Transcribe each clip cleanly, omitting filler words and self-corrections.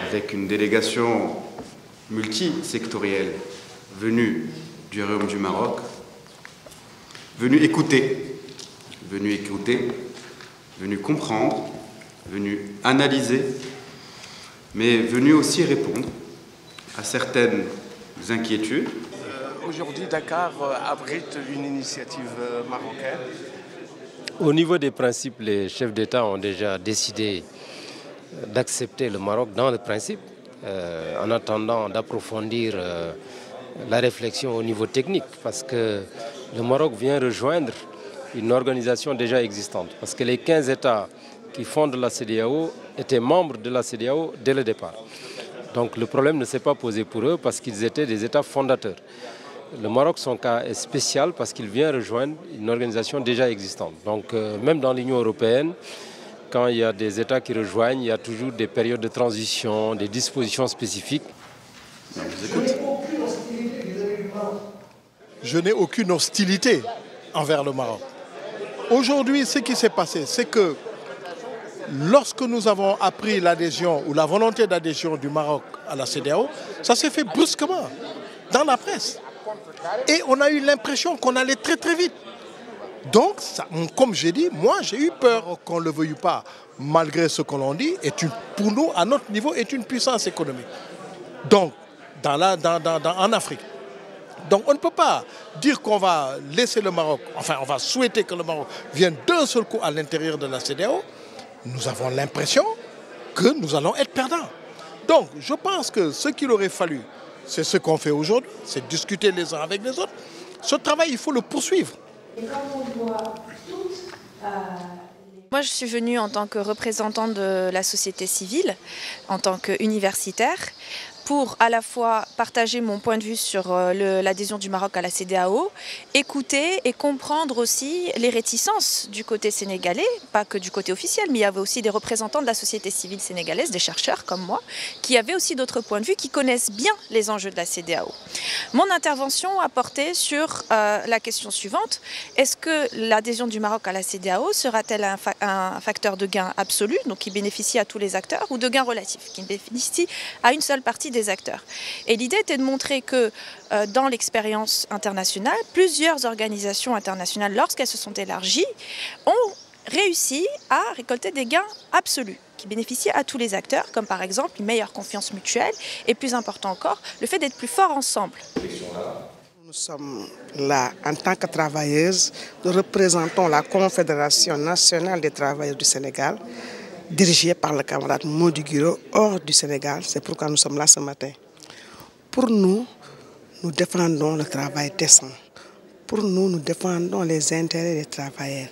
avec une délégation multisectorielle venue du Royaume du Maroc, venue écouter, venue comprendre, venue analyser, mais venue aussi répondre à certaines inquiétudes. Aujourd'hui, Dakar abrite une initiative marocaine. Au niveau des principes, les chefs d'État ont déjà décidé d'accepter le Maroc dans le principe, en attendant d'approfondir la réflexion au niveau technique, parce que le Maroc vient rejoindre une organisation déjà existante, parce que les 15 États qui fondent la CEDEAO étaient membres de la CEDEAO dès le départ. Donc le problème ne s'est pas posé pour eux parce qu'ils étaient des États fondateurs. Le Maroc, son cas est spécial parce qu'il vient rejoindre une organisation déjà existante. Donc même dans l'Union européenne, quand il y a des États qui rejoignent, il y a toujours des périodes de transition, des dispositions spécifiques. Je vous écoute. Je n'ai aucune hostilité envers le Maroc. Aujourd'hui, ce qui s'est passé, c'est que lorsque nous avons appris l'adhésion ou la volonté d'adhésion du Maroc à la CEDEAO, ça s'est fait brusquement dans la presse. Et on a eu l'impression qu'on allait très très vite. Donc, ça, comme j'ai dit, moi j'ai eu peur qu'on ne le veuille pas, malgré ce que l'on dit, pour nous, à notre niveau, est une puissance économique. Donc, en Afrique. Donc on ne peut pas dire qu'on va laisser le Maroc, enfin on va souhaiter que le Maroc vienne d'un seul coup à l'intérieur de la CEDEAO. Nous avons l'impression que nous allons être perdants. Donc je pense que ce qu'il aurait fallu, c'est ce qu'on fait aujourd'hui, c'est discuter les uns avec les autres. Ce travail, il faut le poursuivre. Moi, je suis venue en tant que représentante de la société civile, en tant qu'universitaire, pour à la fois partager mon point de vue sur l'adhésion du Maroc à la CEDEAO, écouter et comprendre aussi les réticences du côté sénégalais, pas que du côté officiel, mais il y avait aussi des représentants de la société civile sénégalaise, des chercheurs comme moi, qui avaient aussi d'autres points de vue, qui connaissent bien les enjeux de la CEDEAO. Mon intervention a porté sur la question suivante: est-ce que l'adhésion du Maroc à la CEDEAO sera-t-elle un facteur de gain absolu, donc qui bénéficie à tous les acteurs, ou de gain relatif, qui bénéficie à une seule partie des acteurs? Et l'idée était de montrer que dans l'expérience internationale, plusieurs organisations internationales, lorsqu'elles se sont élargies, ont réussi à récolter des gains absolus qui bénéficient à tous les acteurs, comme par exemple une meilleure confiance mutuelle et, plus important encore, le fait d'être plus forts ensemble. Nous sommes là en tant que travailleuses, nous représentons la Confédération nationale des travailleurs du Sénégal, dirigée par le camarade Mody Guiro, hors du Sénégal. C'est pourquoi nous sommes là ce matin. Pour nous, nous défendons le travail décent. Pour nous, nous défendons les intérêts des travailleurs.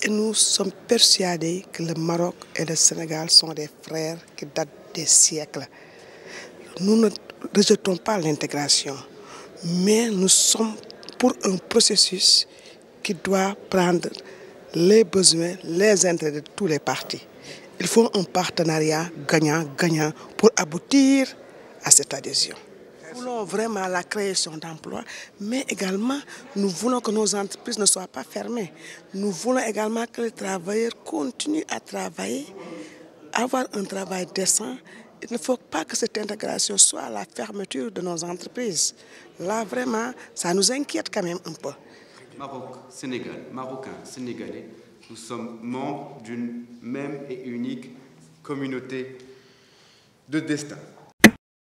Et nous sommes persuadés que le Maroc et le Sénégal sont des frères qui datent des siècles. Nous ne rejetons pas l'intégration, mais nous sommes pour un processus qui doit prendre les besoins, les intérêts de tous les partis. Il faut un partenariat gagnant-gagnant pour aboutir à cette adhésion. Nous voulons vraiment la création d'emplois, mais également nous voulons que nos entreprises ne soient pas fermées. Nous voulons également que les travailleurs continuent à travailler, avoir un travail décent. Il ne faut pas que cette intégration soit la fermeture de nos entreprises. Là, vraiment, ça nous inquiète quand même un peu. Maroc, Sénégal, Marocains, Sénégalais, nous sommes membres d'une même et unique communauté de destin.